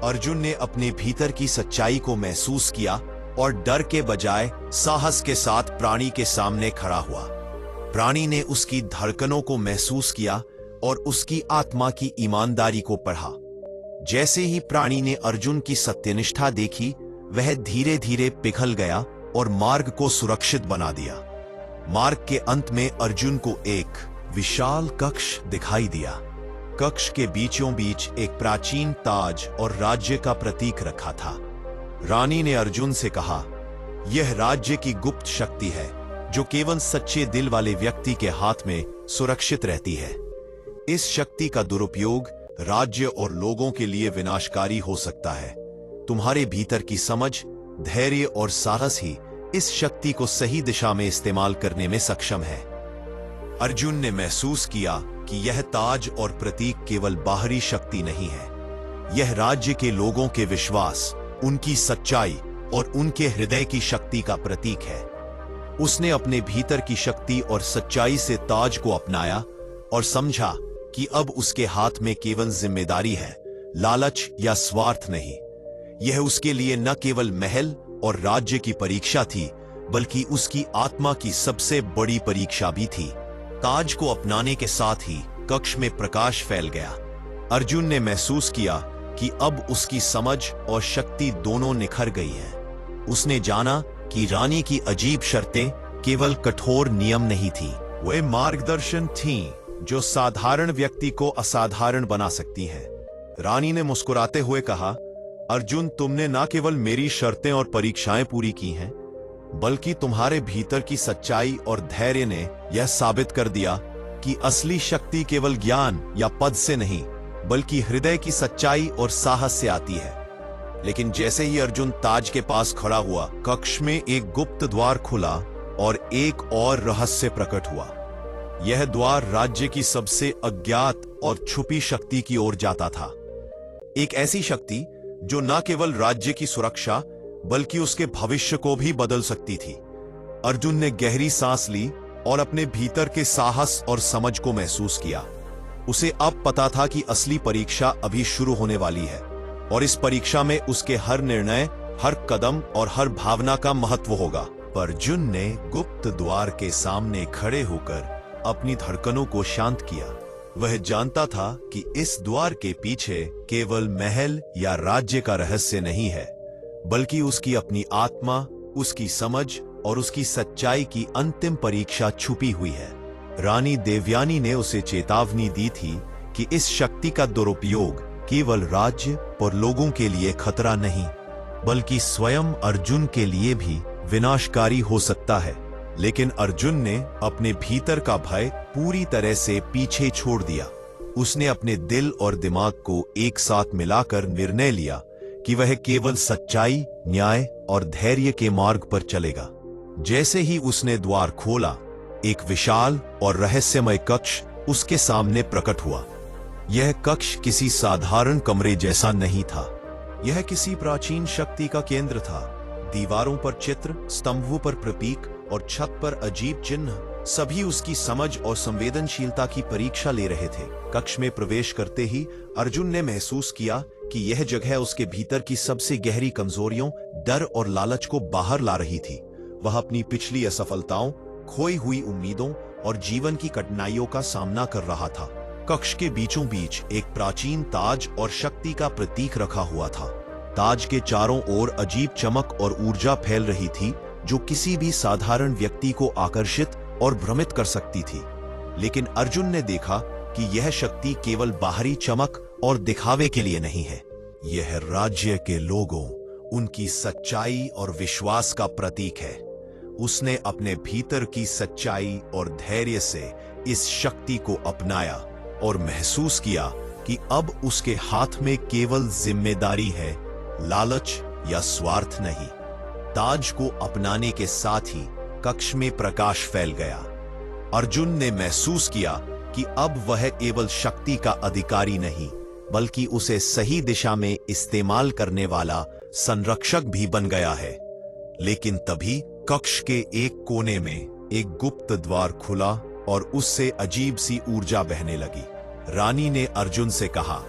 अर्जुन ने अपने भीतर की सच्चाई को महसूस किया और डर के बजाय साहस के साथ प्राणी के सामने खड़ा हुआ। प्राणी ने उसकी धड़कनों को महसूस किया और उसकी आत्मा की ईमानदारी को पढ़ा। जैसे ही प्राणी ने अर्जुन की सत्यनिष्ठा देखी, वह धीरे धीरे पिघल गया और मार्ग को सुरक्षित बना दिया। मार्ग के अंत में अर्जुन को एक विशाल कक्ष दिखाई दिया। कक्ष के बीचों बीच एक प्राचीन ताज और राज्य का प्रतीक रखा था। रानी ने अर्जुन से कहा, यह राज्य की गुप्त शक्ति है जो केवल सच्चे दिल वाले व्यक्ति के हाथ में सुरक्षित रहती है। इस शक्ति का दुरुपयोग राज्य और लोगों के लिए विनाशकारी हो सकता है। तुम्हारे भीतर की समझ, धैर्य और साहस ही इस शक्ति को सही दिशा में इस्तेमाल करने में सक्षम है। अर्जुन ने महसूस किया कि यह ताज और प्रतीक केवल बाहरी शक्ति नहीं है, यह राज्य के लोगों के विश्वास, उनकी सच्चाई और उनके हृदय की शक्ति का प्रतीक है। उसने अपने भीतर की शक्ति और सच्चाई से ताज को अपनाया और समझा कि अब उसके हाथ में केवल जिम्मेदारी है, लालच या स्वार्थ नहीं। यह उसके लिए न केवल महल और राज्य की परीक्षा थी, बल्कि उसकी आत्मा की सबसे बड़ी परीक्षा भी थी। ताज को अपनाने के साथ ही कक्ष में प्रकाश फैल गया। अर्जुन ने महसूस किया कि अब उसकी समझ और शक्ति दोनों निखर गई है। उसने जाना कि रानी की अजीब शर्तें केवल कठोर नियम नहीं थी, वे मार्गदर्शन थीं जो साधारण व्यक्ति को असाधारण बना सकती हैं। रानी ने मुस्कुराते हुए कहा, अर्जुन, तुमने न केवल मेरी शर्तें और परीक्षाएं पूरी की हैं, बल्कि तुम्हारे भीतर की सच्चाई और धैर्य ने यह साबित कर दिया कि असली शक्ति केवल ज्ञान या पद से नहीं, बल्कि हृदय की सच्चाई और साहस से आती है। लेकिन जैसे ही अर्जुन ताज के पास खड़ा हुआ, कक्ष में एक गुप्त द्वार खुला और एक और रहस्य प्रकट हुआ। यह द्वार राज्य की सबसे अज्ञात और छुपी शक्ति की ओर जाता था। एक ऐसी शक्ति जो न केवल राज्य की सुरक्षा बल्कि उसके भविष्य को भी बदल सकती थी। अर्जुन ने गहरी सांस ली और अपने भीतर के साहस और समझ को महसूस किया। उसे अब पता था कि असली परीक्षा अभी शुरू होने वाली है और इस परीक्षा में उसके हर निर्णय, हर कदम और हर भावना का महत्व होगा। पर अर्जुन ने गुप्त द्वार के सामने खड़े होकर अपनी धड़कनों को शांत किया। वह जानता था कि इस द्वार के पीछे केवल महल या राज्य का रहस्य नहीं है, बल्कि उसकी अपनी आत्मा, उसकी समझ और उसकी सच्चाई की अंतिम परीक्षा छुपी हुई है। रानी देवयानी ने उसे चेतावनी दी थी कि इस शक्ति का दुरुपयोग केवल राज्य और लोगों के लिए खतरा नहीं, बल्कि स्वयं अर्जुन के लिए भी विनाशकारी हो सकता है। लेकिन अर्जुन ने अपने भीतर का भय पूरी तरह से पीछे छोड़ दिया। उसने अपने दिल और दिमाग को एक साथ मिलाकर निर्णय लिया कि वह केवल सच्चाई, न्याय और धैर्य के मार्ग पर चलेगा। जैसे ही उसने द्वार खोला, एक विशाल और रहस्यमय कक्ष उसके सामने प्रकट हुआ। यह कक्ष किसी साधारण कमरे जैसा नहीं था, यह किसी प्राचीन शक्ति का केंद्र था। दीवारों पर चित्र, स्तंभों पर प्रतीक और छत पर अजीब चिन्ह सभी उसकी समझ और संवेदनशीलता की परीक्षा ले रहे थे। कक्ष में प्रवेश करते ही अर्जुन ने महसूस किया कि यह जगह उसके भीतर की सबसे गहरी कमजोरियों, डर और लालच को बाहर ला रही थी। वह अपनी पिछली असफलताओं, खोई हुई उम्मीदों और जीवन की कठिनाइयों का सामना कर रहा था। कक्ष के बीचों बीच एक प्राचीन ताज और शक्ति का प्रतीक रखा हुआ था। ताज के चारों ओर अजीब चमक और ऊर्जा फैल रही थी, जो किसी भी साधारण व्यक्ति को आकर्षित और भ्रमित कर सकती थी। लेकिन अर्जुन ने देखा कि यह शक्ति केवल बाहरी चमक और दिखावे के लिए नहीं है। यह राज्य के लोगों, उनकी सच्चाई और विश्वास का प्रतीक है। उसने अपने भीतर की सच्चाई और धैर्य से इस शक्ति को अपनाया और महसूस किया कि अब उसके हाथ में केवल जिम्मेदारी है, लालच या स्वार्थ नहीं। ताज को अपनाने के साथ ही कक्ष में प्रकाश फैल गया। अर्जुन ने महसूस किया कि अब वह केवल शक्ति का अधिकारी नहीं, बल्कि उसे सही दिशा में इस्तेमाल करने वाला संरक्षक भी बन गया है। लेकिन तभी कक्ष के एक कोने में एक गुप्त द्वार खुला और उससे अजीब सी ऊर्जा बहने लगी। रानी ने अर्जुन से कहा,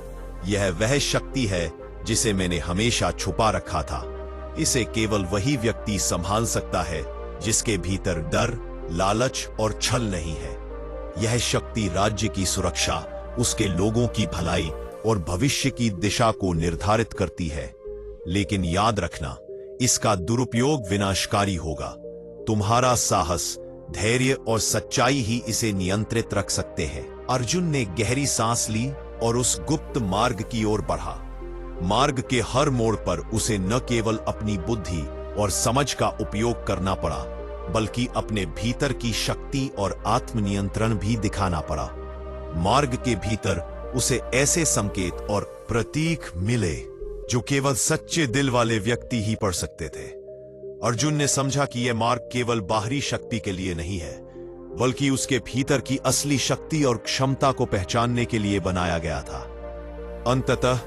यह वह शक्ति है जिसे मैंने हमेशा छुपा रखा था। इसे केवल वही व्यक्ति संभाल सकता है जिसके भीतर डर, लालच और छल नहीं है। यह शक्ति राज्य की सुरक्षा, उसके लोगों की भलाई और भविष्य की दिशा को निर्धारित करती है। लेकिन याद रखना, इसका दुरुपयोग विनाशकारी होगा। तुम्हारा साहस, धैर्य और सच्चाई ही इसे नियंत्रित रख सकते हैं। अर्जुन ने गहरी सांस ली और उस गुप्त मार्ग की ओर बढ़ा। मार्ग के हर मोड़ पर उसे न केवल अपनी बुद्धि और समझ का उपयोग करना पड़ा, बल्कि अपने भीतर की शक्ति और आत्मनियंत्रण भी दिखाना पड़ा। मार्ग के भीतर उसे ऐसे संकेत और प्रतीक मिले जो केवल सच्चे दिल वाले व्यक्ति ही पढ़ सकते थे। अर्जुन ने समझा कि यह मार्ग केवल बाहरी शक्ति के लिए नहीं है, बल्कि उसके भीतर की असली शक्ति और क्षमता को पहचानने के लिए बनाया गया था। अंततः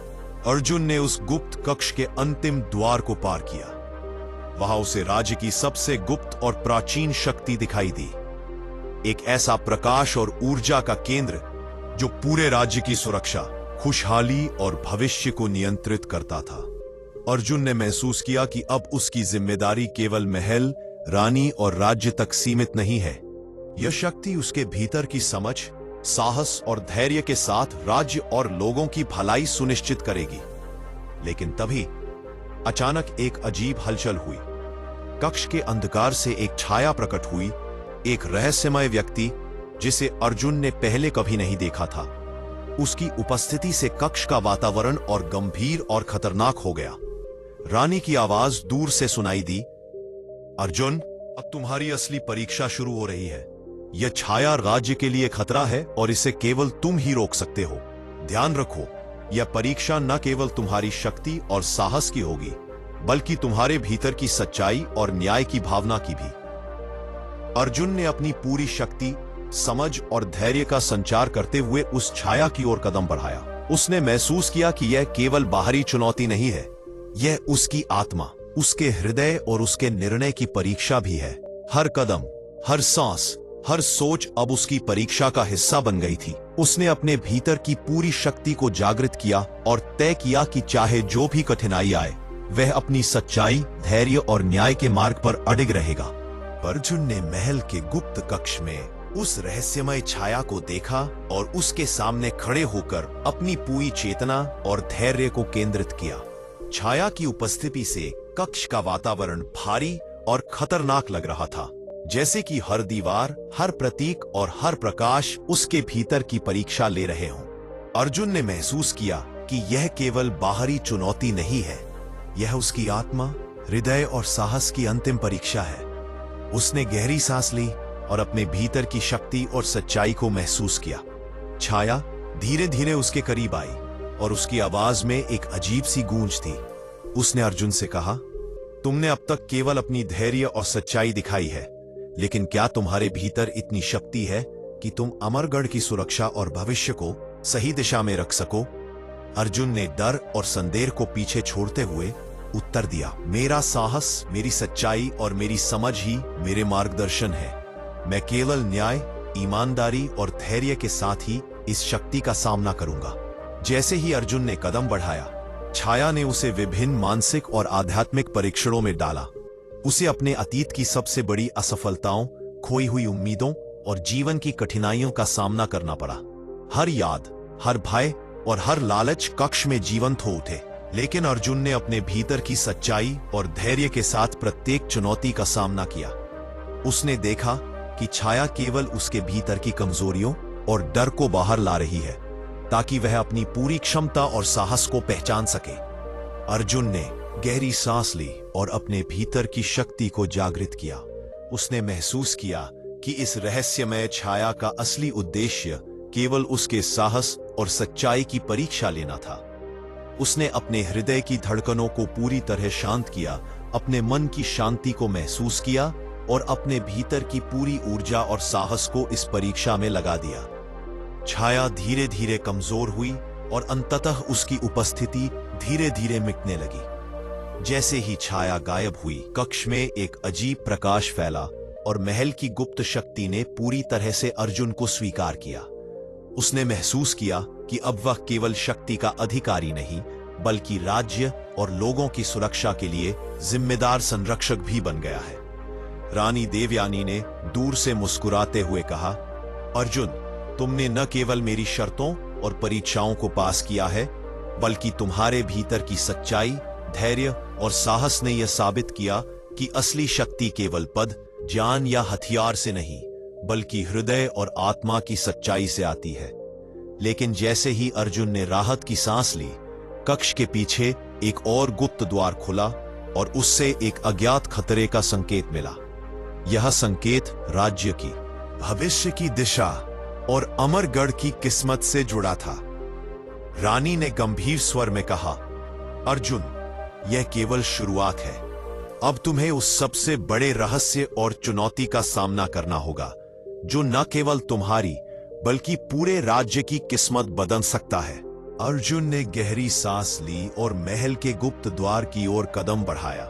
अर्जुन ने उस गुप्त कक्ष के अंतिम द्वार को पार किया। वहां उसे राज्य की सबसे गुप्त और प्राचीन शक्ति दिखाई दी, एक ऐसा प्रकाश और ऊर्जा का केंद्र जो पूरे राज्य की सुरक्षा, खुशहाली और भविष्य को नियंत्रित करता था। अर्जुन ने महसूस किया कि अब उसकी जिम्मेदारी केवल महल, रानी और राज्य तक सीमित नहीं है। यह शक्ति उसके भीतर की समझ, साहस और धैर्य के साथ राज्य और लोगों की भलाई सुनिश्चित करेगी। लेकिन तभी अचानक एक अजीब हलचल हुई। कक्ष के अंधकार से एक छाया प्रकट हुई, एक रहस्यमय व्यक्ति जिसे अर्जुन ने पहले कभी नहीं देखा था। उसकी उपस्थिति से कक्ष का वातावरण और गंभीर और खतरनाक हो गया। रानी की आवाज दूर से सुनाई दी, अर्जुन, अब तुम्हारी असली परीक्षा शुरू हो रही है। यह छाया राज्य के लिए खतरा है और इसे केवल तुम ही रोक सकते हो। ध्यान रखो, यह परीक्षा न केवल तुम्हारी शक्ति और साहस की होगी, बल्कि तुम्हारे भीतर की सच्चाई और न्याय की भावना की भी। अर्जुन ने अपनी पूरी शक्ति, समझ और धैर्य का संचार करते हुए उस छाया की ओर कदम बढ़ाया। उसने महसूस किया कि यह केवल बाहरी चुनौती नहीं है, यह उसकी आत्मा, उसके हृदय और उसके निर्णय की परीक्षा भी है। हर कदम, हर सांस, हर सोच अब उसकी परीक्षा का हिस्सा बन गई थी। उसने अपने भीतर की पूरी शक्ति को जागृत किया और तय किया कि चाहे जो भी कठिनाई आए, वह अपनी सच्चाई, धैर्य और न्याय के मार्ग पर अडिग रहेगा। अर्जुन ने महल के गुप्त कक्ष में उस रहस्यमय छाया को देखा और उसके सामने खड़े होकर अपनी पूरी चेतना और धैर्य को केंद्रित किया। छाया की उपस्थिति से कक्ष का वातावरण भारी और खतरनाक लग रहा था, जैसे कि हर दीवार, हर प्रतीक और हर प्रकाश उसके भीतर की परीक्षा ले रहे हों। अर्जुन ने महसूस किया कि यह केवल बाहरी चुनौती नहीं है, यह उसकी आत्मा, हृदय और साहस की अंतिम परीक्षा है। उसने गहरी सांस ली और अपने भीतर की शक्ति और सच्चाई को महसूस किया। छाया धीरे धीरे उसके करीब आई और उसकी आवाज में एक अजीब सी गूंज थी। उसने अर्जुन से कहा, तुमने अब तक केवल अपनी धैर्य और सच्चाई दिखाई है, लेकिन क्या तुम्हारे भीतर इतनी शक्ति है कि तुम अमरगढ़ की सुरक्षा और भविष्य को सही दिशा में रख सको? अर्जुन ने डर और संदेह को पीछे छोड़ते हुए उत्तर दिया, मेरा साहस, मेरी सच्चाई और मेरी समझ ही मेरे मार्गदर्शन है। मैं केवल न्याय, ईमानदारी और धैर्य के साथ ही इस शक्ति का सामना करूंगा। जैसे ही अर्जुन ने कदम बढ़ाया, छाया ने उसे विभिन्न मानसिक और आध्यात्मिक परीक्षणों में डाला। उसे अपने अतीत की सबसे बड़ी असफलताओं, खोई हुई उम्मीदों और जीवन की कठिनाइयों का सामना करना पड़ा। हर याद, हर भय और हर लालच कक्ष में जीवंत हो उठे, लेकिन अर्जुन ने अपने भीतर की सच्चाई और धैर्य के साथ प्रत्येक चुनौती का सामना किया। उसने देखा कि छाया केवल उसके भीतर की कमजोरियों और डर को बाहर ला रही है, ताकि वह अपनी पूरी क्षमता और साहस को पहचान सके। अर्जुन ने गहरी सांस ली और अपने भीतर की शक्ति को जागृत किया। उसने महसूस किया कि इस रहस्यमय छाया का असली उद्देश्य केवल उसके साहस और सच्चाई की परीक्षा लेना था। उसने अपने हृदय की धड़कनों को पूरी तरह शांत किया, अपने मन की शांति को महसूस किया और अपने भीतर की पूरी ऊर्जा और साहस को इस परीक्षा में लगा दिया। छाया धीरे धीरे कमजोर हुई और अंततः उसकी उपस्थिति धीरे धीरे मिटने लगी। जैसे ही छाया गायब हुई, कक्ष में एक अजीब प्रकाश फैला और महल की गुप्त शक्ति ने पूरी तरह से अर्जुन को स्वीकार किया। उसने महसूस किया कि अब वह केवल शक्ति का अधिकारी नहीं, बल्कि राज्य और लोगों की सुरक्षा के लिए जिम्मेदार संरक्षक भी बन गया है। रानी देवयानी ने दूर से मुस्कुराते हुए कहा, अर्जुन, तुमने न केवल मेरी शर्तों और परीक्षाओं को पास किया है, बल्कि तुम्हारे भीतर की सच्चाई, धैर्य और साहस ने यह साबित किया कि असली शक्ति केवल पद, जान या हथियार से नहीं, बल्कि हृदय और आत्मा की सच्चाई से आती है। लेकिन जैसे ही अर्जुन ने राहत की सांस ली, कक्ष के पीछे एक और गुप्त द्वार खुला और उससे एक अज्ञात खतरे का संकेत मिला। यह संकेत राज्य की, भविष्य की दिशा और अमरगढ़ की किस्मत से जुड़ा था। रानी ने गंभीर स्वर में कहा, अर्जुन, यह केवल शुरुआत है। अब तुम्हें उस सबसे बड़े रहस्य और चुनौती का सामना करना होगा जो न केवल तुम्हारी बल्कि पूरे राज्य की किस्मत बदल सकता है। अर्जुन ने गहरी सांस ली और महल के गुप्त द्वार की ओर कदम बढ़ाया।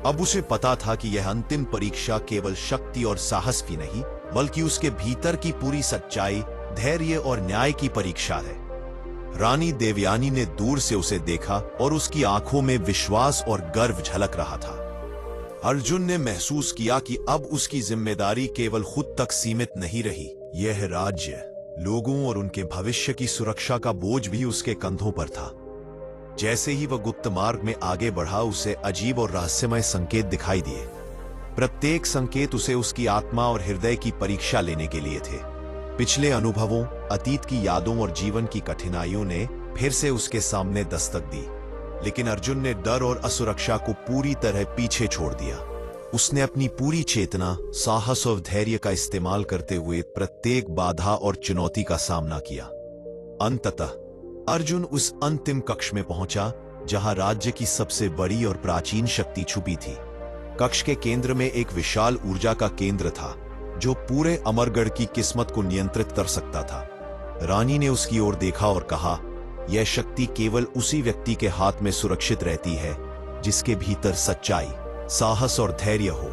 अब उसे पता था कि यह अंतिम परीक्षा केवल शक्ति और साहस की नहीं, बल्कि उसके भीतर की पूरी सच्चाई, धैर्य और न्याय की परीक्षा है। रानी देवयानी ने दूर से उसे देखा और उसकी आंखों में विश्वास और गर्व झलक रहा था। अर्जुन ने महसूस किया कि अब उसकी जिम्मेदारी केवल खुद तक सीमित नहीं रही। यह राज्य, लोगों और उनके भविष्य की सुरक्षा का बोझ भी उसके कंधों पर था। जैसे ही वह गुप्त मार्ग में आगे बढ़ा, उसे अजीब और रहस्यमय संकेत दिखाई दिए। प्रत्येक संकेत उसे उसकी आत्मा और हृदय की परीक्षा लेने के लिए थे। पिछले अनुभवों, अतीत की यादों और जीवन की कठिनाइयों ने फिर से उसके सामने दस्तक दी, लेकिन अर्जुन ने डर और असुरक्षा को पूरी तरह पीछे छोड़ दिया। उसने अपनी पूरी चेतना, साहस और धैर्य का इस्तेमाल करते हुए प्रत्येक बाधा और चुनौती का सामना किया। अंततः अर्जुन उस अंतिम कक्ष में पहुंचा जहां राज्य की सबसे बड़ी और प्राचीन शक्ति छुपी थी। कक्ष के केंद्र में एक विशाल ऊर्जा का केंद्र था जो पूरे अमरगढ़ की किस्मत को नियंत्रित कर सकता था। रानी ने उसकी ओर देखा और कहा, यह शक्ति केवल उसी व्यक्ति के हाथ में सुरक्षित रहती है जिसके भीतर सच्चाई, साहस और धैर्य हो।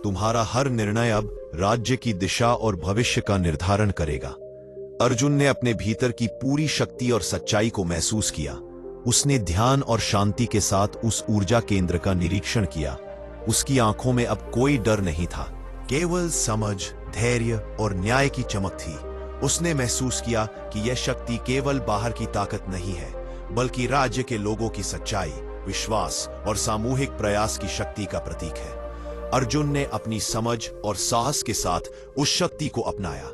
तुम्हारा हर निर्णय अब राज्य की दिशा और भविष्य का निर्धारण करेगा। अर्जुन ने अपने भीतर की पूरी शक्ति और सच्चाई को महसूस किया। उसने ध्यान और शांति के साथ उस ऊर्जा केंद्र का निरीक्षण किया। उसकी आंखों में अब कोई डर नहीं था, केवल समझ, धैर्य और न्याय की चमक थी। उसने महसूस किया कि यह शक्ति केवल बाहर की ताकत नहीं है, बल्कि राज्य के लोगों की सच्चाई, विश्वास और सामूहिक प्रयास की शक्ति का प्रतीक है। अर्जुन ने अपनी समझ और साहस के साथ उस शक्ति को अपनाया।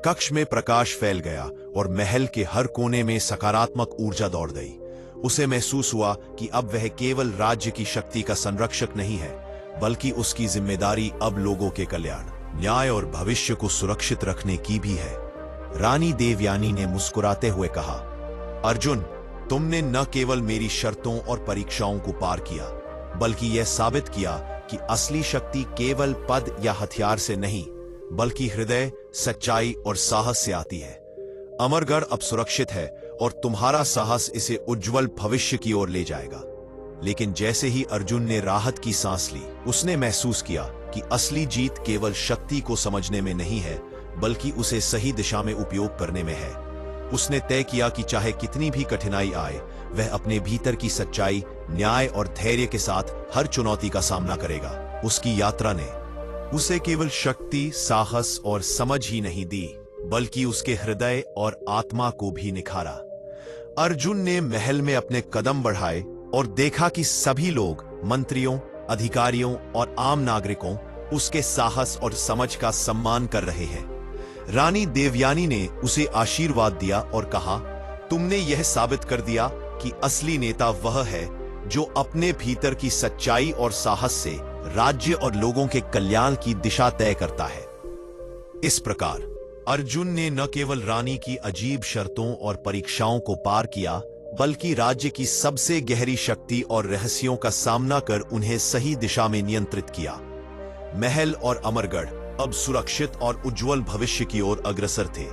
कक्ष में प्रकाश फैल गया और महल के हर कोने में सकारात्मक ऊर्जा दौड़ गई। उसे महसूस हुआ कि अब वह केवल राज्य की शक्ति का संरक्षक नहीं है, बल्कि उसकी जिम्मेदारी अब लोगों के कल्याण, न्याय और भविष्य को सुरक्षित रखने की भी है। रानी देवयानी ने मुस्कुराते हुए कहा, अर्जुन, तुमने न केवल मेरी शर्तों और परीक्षाओं को पार किया, बल्कि यह साबित किया कि असली शक्ति केवल पद या हथियार से नहीं, बल्कि हृदय, सच्चाई और साहस से आती है। अमरगढ़ अब सुरक्षित है और तुम्हारा साहस इसे उज्जवल भविष्य की ओर ले जाएगा। लेकिन जैसे ही अर्जुन ने राहत की सांस ली, उसने महसूस किया कि असली जीत केवल शक्ति को समझने में नहीं है, बल्कि उसे सही दिशा में उपयोग करने में है। उसने तय किया कि चाहे कितनी भी कठिनाई आए, वह अपने भीतर की सच्चाई, न्याय और धैर्य के साथ हर चुनौती का सामना करेगा। उसकी यात्रा ने उसे केवल शक्ति, साहस और समझ ही नहीं दी, बल्कि उसके हृदय और आत्मा को भी निखारा। अर्जुन ने महल में अपने कदम बढ़ाए और देखा कि सभी लोग, मंत्रियों, अधिकारियों और आम नागरिकों, उसके साहस और समझ का सम्मान कर रहे हैं। रानी देवयानी ने उसे आशीर्वाद दिया और कहा, तुमने यह साबित कर दिया कि असली नेता वह है जो अपने भीतर की सच्चाई और साहस से राज्य और लोगों के कल्याण की दिशा तय करता है। इस प्रकार अर्जुन ने न केवल रानी की अजीब शर्तों और परीक्षाओं को पार किया, बल्कि राज्य की सबसे गहरी शक्ति और रहस्यों का सामना कर उन्हें सही दिशा में नियंत्रित किया। महल और अमरगढ़ अब सुरक्षित और उज्जवल भविष्य की ओर अग्रसर थे।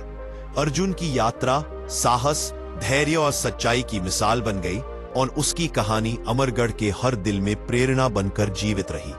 अर्जुन की यात्रा साहस, धैर्य और सच्चाई की मिसाल बन गई और उसकी कहानी अमरगढ़ के हर दिल में प्रेरणा बनकर जीवित रही।